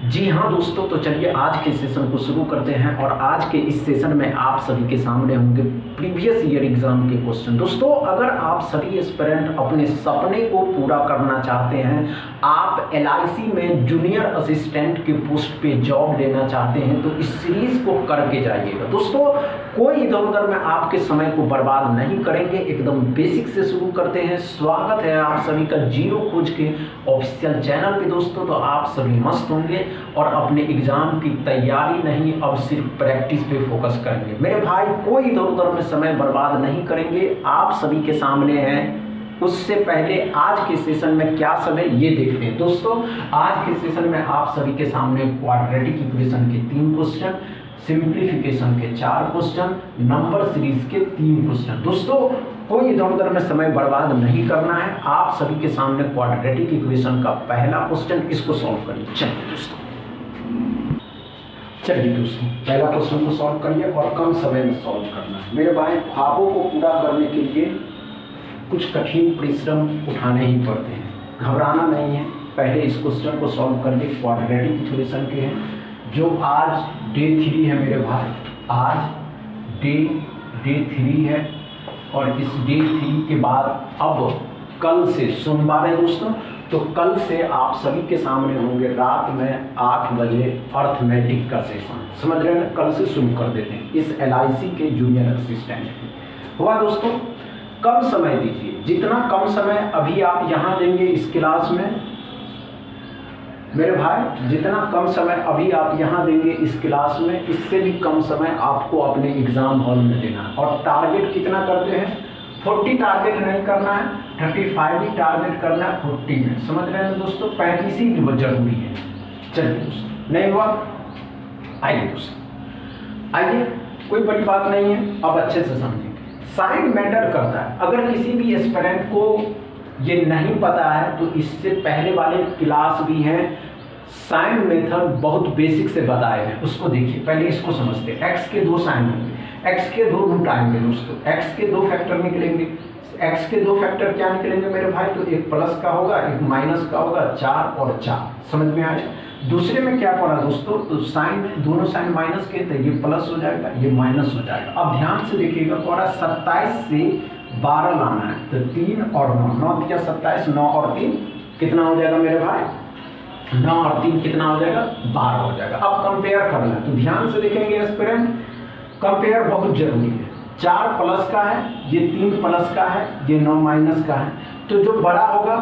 जी हाँ दोस्तों, तो चलिए आज के सेशन को शुरू करते हैं। और आज के इस सेशन में आप सभी के सामने होंगे प्रीवियस ईयर एग्जाम के क्वेश्चन। दोस्तों, अगर आप सभी एस्पिरेंट अपने सपने को पूरा करना चाहते हैं, आप LIC में जूनियर असिस्टेंट के पोस्ट पे जॉब लेना चाहते हैं, तो इस सीरीज को करके जाइएगा। दोस्तों, कोई इधर उधर में आपके समय को बर्बाद नहीं करेंगे, एकदम बेसिक से शुरू करते हैं। स्वागत है आप सभी का जीरो खोज के ऑफिशियल चैनल पे। दोस्तों, तो आप सभी मस्त होंगे और अपने एग्जाम की तैयारी नहीं, अब सिर्फ प्रैक्टिस पे फोकस करेंगे। मेरे भाई, कोई इधर उधर में समय बर्बाद नहीं करेंगे, आप सभी के सामने हैं। उससे पहले आज के सेशन में क्या समय ये देखते हैं। दोस्तों, आज के सेशन में आप सभी के सामने क्वाड्रेटिक इक्वेशन के 3 क्वेश्चन, सिंप्लीफिकेशन के 4 क्वेश्चन, नंबर सीरीज के 3 क्वेश्चन। दोस्तों, कोई इधर उधर में समय बर्बाद नहीं करना है। आप सभी के सामने क्वाड्रेटिक इक्वेशन का पहला क्वेश्चन, इसको सॉल्व करिए। चलिए दोस्तों, पहला क्वेश्चन को सॉल्व करिए और कम समय में सॉल्व करना है। मेरे भाई, ख्वाबों को पूरा करने के लिए कुछ कठिन परिश्रम उठाने ही पड़ते हैं, घबराना नहीं है। पहले इस क्वेश्चन को सॉल्व करके क्वाड्रेटिक इक्वेशन के हैं, जो आज डे 3 है मेरे भाई। आज डे 3 है और इस डे 3 के बाद अब कल से सोमवार है दोस्तों, तो कल से आप सभी के सामने होंगे रात में 8 बजे अर्थमेटिक का सेशन। समझ रहे हैं, कल से शुरू कर देते हैं इस LIC के जूनियर असिस्टेंट हुआ। दोस्तों, कम समय दीजिए, जितना कम समय अभी आप यहाँ देंगे इस क्लास में मेरे भाई, जितना कम समय अभी आप यहाँ देंगे इस क्लास में, इससे भी कम समय आपको अपने एग्जाम हॉल में देना है। और टारगेट कितना करते हैं? 40 टारगेट नहीं करना है, 35 ही टारगेट करना है 40 में। समझ रहे हैं दोस्तों, 35 ही जरूरी है। चलिए दोस्तों, नहीं हुआ? आइए दोस्तों, आइए, कोई बड़ी बात नहीं है, अब अच्छे से समझेंगे। साइन मैटर करता है। अगर किसी भी एस्पिरेंट को ये नहीं पता है तो इससे पहले वाले क्लास भी हैं, साइन मेथड बहुत बेसिक से बताए हैं, उसको देखिए। पहले इसको समझते हैं। एक्स के 2 साइन होंगे, एक्स के 2 रूट आएंगे दोस्तों, एक्स के 2 फैक्टर निकलेंगे। एक्स के 2 फैक्टर क्या निकलेंगे मेरे भाई? तो एक प्लस का होगा, एक माइनस का होगा, 4 और 4। समझ में आया? दूसरे में क्या पड़ा दोस्तों? तो साइन में दोनों साइन माइनस के, तो ये प्लस हो जाएगा, ये माइनस हो जाएगा। अब ध्यान से देखिएगा, थोड़ा 27 से 12 लाना है, तो 3 और 9, 9 दिया 27, 9 और 3 कितना हो जाएगा मेरे भाई? 9 और 3 कितना हो जाएगा? 12 हो जाएगा। अब कंपेयर करना है, तो ध्यान से देखेंगे एस्पिरेंट, कंपेयर बहुत जरूरी है। 4 प्लस का है, ये 3 प्लस का है, ये 9 माइनस का है, तो जो बड़ा होगा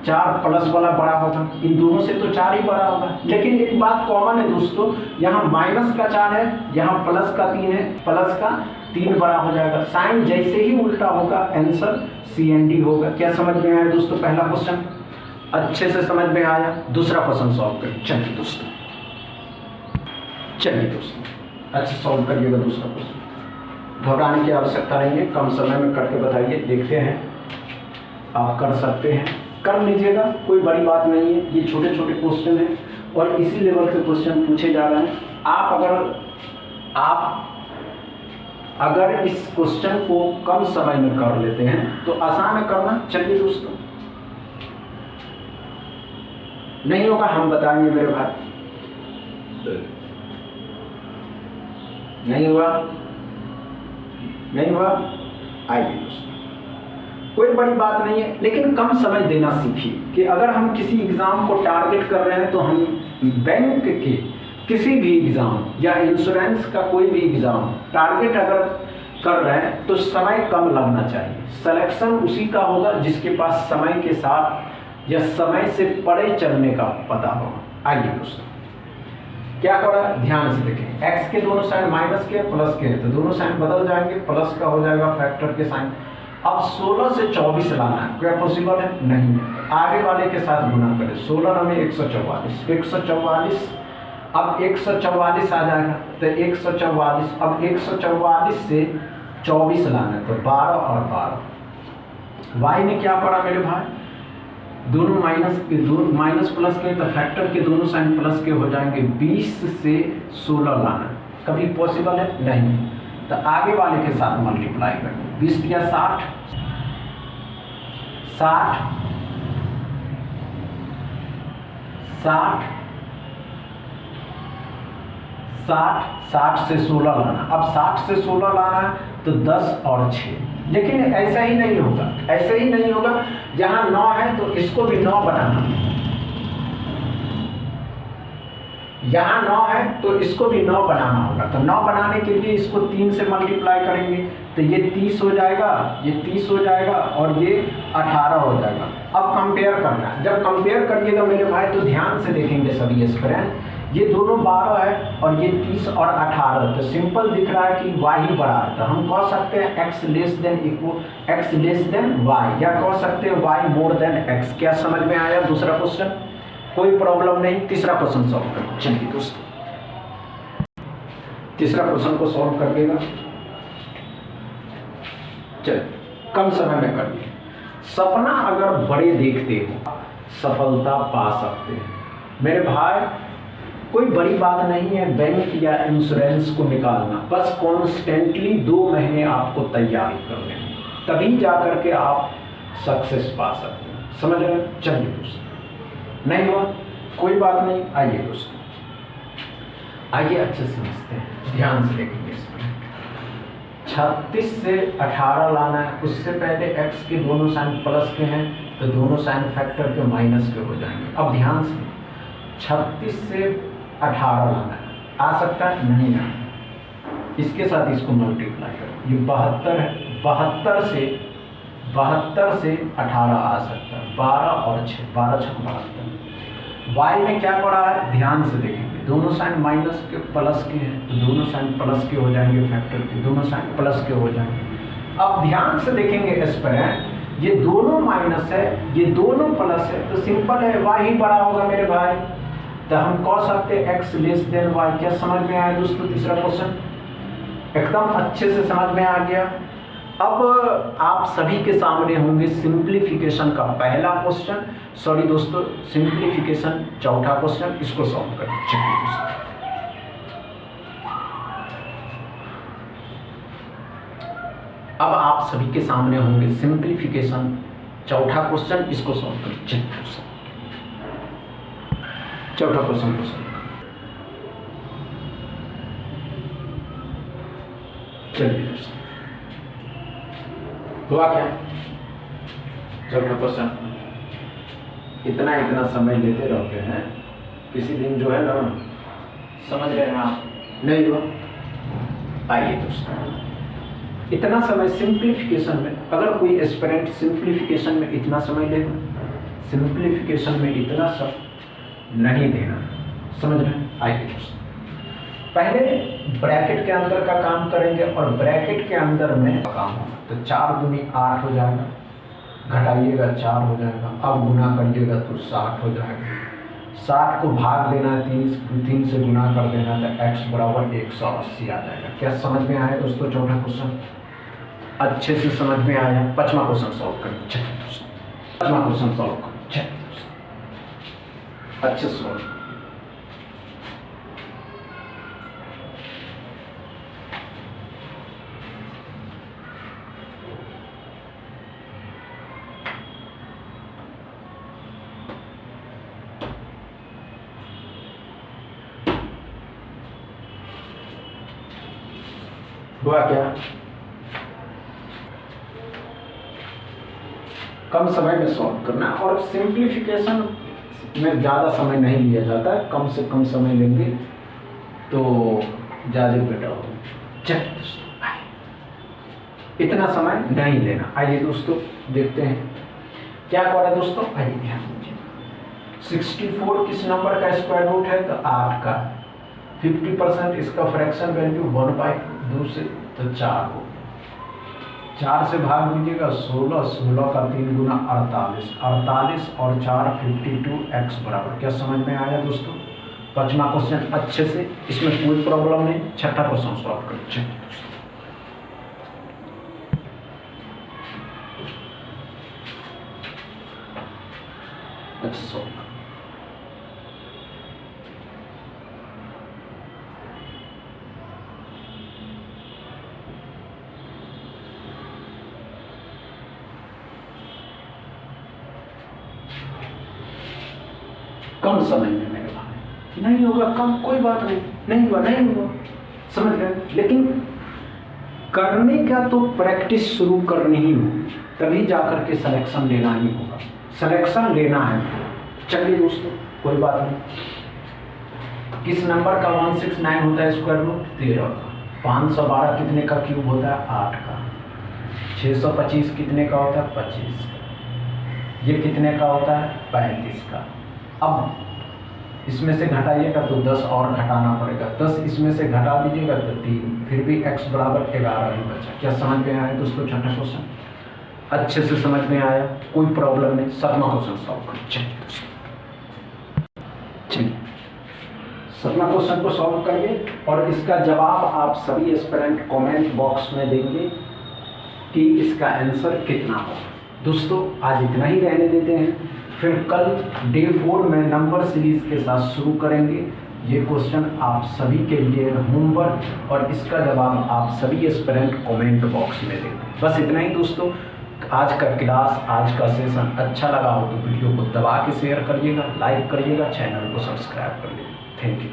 4 प्लस वाला बड़ा होगा। इन दोनों से तो 4 ही बड़ा होगा, लेकिन एक बात कॉमन है दोस्तों, यहाँ माइनस का 4 है, यहाँ प्लस का 3 है, प्लस का 3 बड़ा हो जाएगा। साइन जैसे ही उल्टा होगा, आंसर CND होगा। क्या समझ में आया दोस्तों? पहला क्वेश्चन अच्छे से समझ में आया। दूसरा क्वेश्चन सॉल्व करें। चलिए दोस्तों, अच्छे सॉल्व करिएगा दूसरा क्वेश्चन। घबराने की आवश्यकता नहीं है, कम समय में करके बताइए, देखते हैं आप कर सकते हैं, कर लीजिएगा, कोई बड़ी बात नहीं है। ये छोटे छोटे क्वेश्चन हैं और इसी लेवल के क्वेश्चन पूछे जा रहे हैं। आप अगर इस क्वेश्चन को कम समय में कर लेते हैं तो आसान है करना। चलिए दोस्तों, नहीं होगा हम बताएंगे मेरे भाई, नहीं हुआ। आइए दोस्तों, कोई बड़ी बात नहीं है, लेकिन कम समय देना सीखिए। कि अगर हम किसी एग्जाम को टारगेट कर रहे हैं, तो हम बैंक के किसी भी एग्जाम या इंश्योरेंस का कोई भी एग्जाम टारगेट अगर कर रहे हैं, तो समय कम लगना चाहिए। सिलेक्शन उसी का होगा जिसके पास समय के साथ या समय से परे चलने का पता होगा। आइए दोस्तों, क्या करा, ध्यान से देखें। एक्स के दोनों साइन माइनस के प्लस के, तो दोनों साइन बदल जाएंगे, प्लस का हो जाएगा फैक्टर के साइन। अब 16 से 24 लाना है, क्या पॉसिबल है? नहीं है। आगे वाले के साथ गुना करें, 16 में 144, 144, अब 144 आ जाएगा, तो 144, अब 144 से 24 लाना है, तो 12 और 12। वाई में क्या पड़ा मेरे भाई? दोनों माइनस प्लस के, तो फैक्टर के दोनों साइन प्लस के हो जाएंगे। 20 से 16 लाना कभी पॉसिबल है? नहीं। तो आगे वाले के साथ मल्टीप्लाई करें, 20 दिया 60, 60 60 से 16 लाना। अब 60 से 16 लाना है तो 10 और 6, लेकिन ऐसा ही नहीं होगा, ऐसे ही नहीं होगा। जहां 9 है तो इसको भी 9 बनाना, यहाँ 9 है तो इसको भी 9 बनाना होगा। तो 9 बनाने के लिए इसको 3 से मल्टीप्लाई करेंगे तो ये 30 हो जाएगा, ये 30 हो जाएगा और ये 18 हो जाएगा। अब कंपेयर करना है, जब कंपेयर करिएगा मेरे भाई तो ध्यान से देखेंगे सभी एस्पिरेंट, ये दोनों 12 है और ये 30 और 18, तो सिंपल दिख रहा है कि y ही बड़ा है। तो हम कह सकते हैं x लेस देन y, या कह सकते हैं y मोर देन x। क्या समझ में आया दूसरा क्वेश्चन? कोई प्रॉब्लम नहीं। तीसरा क्वेश्चन सॉल्व करें। चलिए दोस्तों तीसरा क्वेश्चन को सॉल्व कर देगा। चलिए कम समय में कर लिए। सपना अगर बड़े देखते हो सफलता पा सकते हैं। मेरे भाई कोई बड़ी बात नहीं है बैंक या इंश्योरेंस को निकालना, बस कॉन्स्टेंटली 2 महीने आपको तैयारी करने हैं, तभी जाकर के आप सक्सेस पा सकते हैं। समझ रहे हैं? चलिए दोस्तों, नहीं हुआ कोई बात नहीं। आइए दोस्तों, आइए अच्छे से समझते हैं, ध्यान से देखेंगे इसमें। 36 से 18 लाना है, उससे पहले x के दोनों साइन प्लस के हैं तो दोनों साइन फैक्टर के माइनस के हो जाएंगे। अब ध्यान से 36 से 18 लाना है, आ सकता है? नहीं आना। इसके साथ इसको मल्टीप्लाई करो, ये 72 है, 72 से 18 आ सकता है, 12 और 6, 12 6 72। y में क्या पड़ा है ध्यान से देखेंगे, दोनों साइन माइनस के प्लस के हैं तो दोनों साइन प्लस के हो जाएंगे, फैक्टर के दोनों साइन प्लस के हो जाएंगे। अब ध्यान से देखेंगे एस्पिरेंट, ये दोनों माइनस है, ये दोनों प्लस है, तो सिंपल है y ही बड़ा होगा मेरे भाई। तो हम कह सकते हैं x लेस देन y। क्या समझ में आया दोस्तों? तीसरा क्वेश्चन एकदम अच्छे से समझ में आ गया। अब आप सभी के सामने होंगे सिंप्लीफिकेशन का पहला क्वेश्चन, सॉरी दोस्तों सिंप्लीफिकेशन चौथा क्वेश्चन, इसको सॉल्व करें। चलिए दोस्तों, अब आप सभी के सामने होंगे सिंप्लीफिकेशन चौथा क्वेश्चन, इसको सॉल्व करें। चलिए दोस्तों, चौथा क्वेश्चन को सॉल्व करें। चलिए दोस्तों, हुआ क्या? चौथा क्वेश्चन, इतना समय लेते रहते हैं, किसी दिन जो है ना, समझ रहे हैं आप? नहीं हुआ। आइए दोस्तों, इतना समय सिंप्लीफिकेशन में, अगर कोई एस्पिरेंट सिंप्लीफिकेशन में इतना समय लेगा, सिंप्लीफिकेशन में इतना सब नहीं देना, समझ रहे हैं? आइए दोस्तों, पहले ब्रैकेट के अंदर का काम करेंगे और ब्रैकेट के अंदर में काम होगा। तो 4 दूनी 8 हो जाएगा, घटाइएगा 4 हो जाएगा, अब गुना करिएगा तो 60 हो जाएगा। 60 को भाग देना है 3 से गुना कर देना है तो x बराबर 180 आ जाएगा। क्या समझ में आया दोस्तों? चौथा क्वेश्चन अच्छे से समझ में आया। 5वां क्वेश्चन सॉल्व करें। चलिए दोस्तों, 5वां क्वेश्चन सॉल्व करें। चलिए दोस्तों, अच्छे से सॉल्व। हुआ क्या? कम समय में सॉल्व करना, और सिंप्लीफिकेशन में ज़्यादा समय नहीं लिया जाता है, कम से कम समय लेंगे तो ज़्यादा बेटर हो। चलिए दोस्तों, इतना समय नहीं लेना। आइए दोस्तों देखते हैं क्या कर रहा है दोस्तों। आइए ध्यान दीजिए, 64 किस नंबर का स्क्वायर रूट है? तो 8 का। 50% इसका फ्रैक्शन वैल्यू 1/2 से तो 4 हो। 4 से भाग दीजिएगा 16, 16 का 3 गुना 48, 48 और 4 52x बराबर। क्या समझ में आया दोस्तों? 5वां क्वेश्चन अच्छे से, इसमें कोई प्रॉब्लम नहीं। 6ठा क्वेश्चन सॉल्व करें। अच्छा सॉल्व कम समय में मेरे भाई, नहीं होगा कम, कोई बात नहीं हुआ नहीं हुआ, समझ गए। लेकिन करने का तो प्रैक्टिस शुरू करनी ही होगी, तभी जाकर के सिलेक्शन लेना ही होगा, सिलेक्शन लेना है। चलिए दोस्तों कोई बात नहीं। किस नंबर का 169 होता है स्क्वायर रूट? 13 का। 512 कितने का क्यूब होता है? 8 का। 625 कितने का होता है? 25 का। ये कितने का होता है? 35 का। अब इसमें से घटाइएगा तो 10 और घटाना पड़ेगा, 10 इसमें से घटा दीजिएगा तो 3, फिर भी x बराबर 11 ही बचा। क्या समझ में आया दोस्तों? छठा क्वेश्चन अच्छे से समझ में आया, कोई प्रॉब्लम नहीं। 7वां क्वेश्चन सॉल्व करें। चलिए 7वां क्वेश्चन को सॉल्व करिए और इसका जवाब आप सभी एस्पिरेंट कमेंट बॉक्स में देंगे कि इसका आंसर कितना होगा। दोस्तों आज इतना ही रहने देते हैं, फिर कल डे 4 में नंबर सीरीज के साथ शुरू करेंगे। ये क्वेश्चन आप सभी के लिए होमवर्क और इसका जवाब आप सभी एस्पिरेंट कमेंट बॉक्स में देंगे। बस इतना ही दोस्तों। आज का क्लास, आज का सेशन अच्छा लगा हो तो वीडियो को दबा के शेयर करिएगा, लाइक करिएगा, चैनल को सब्सक्राइब करिएगा। Thank you.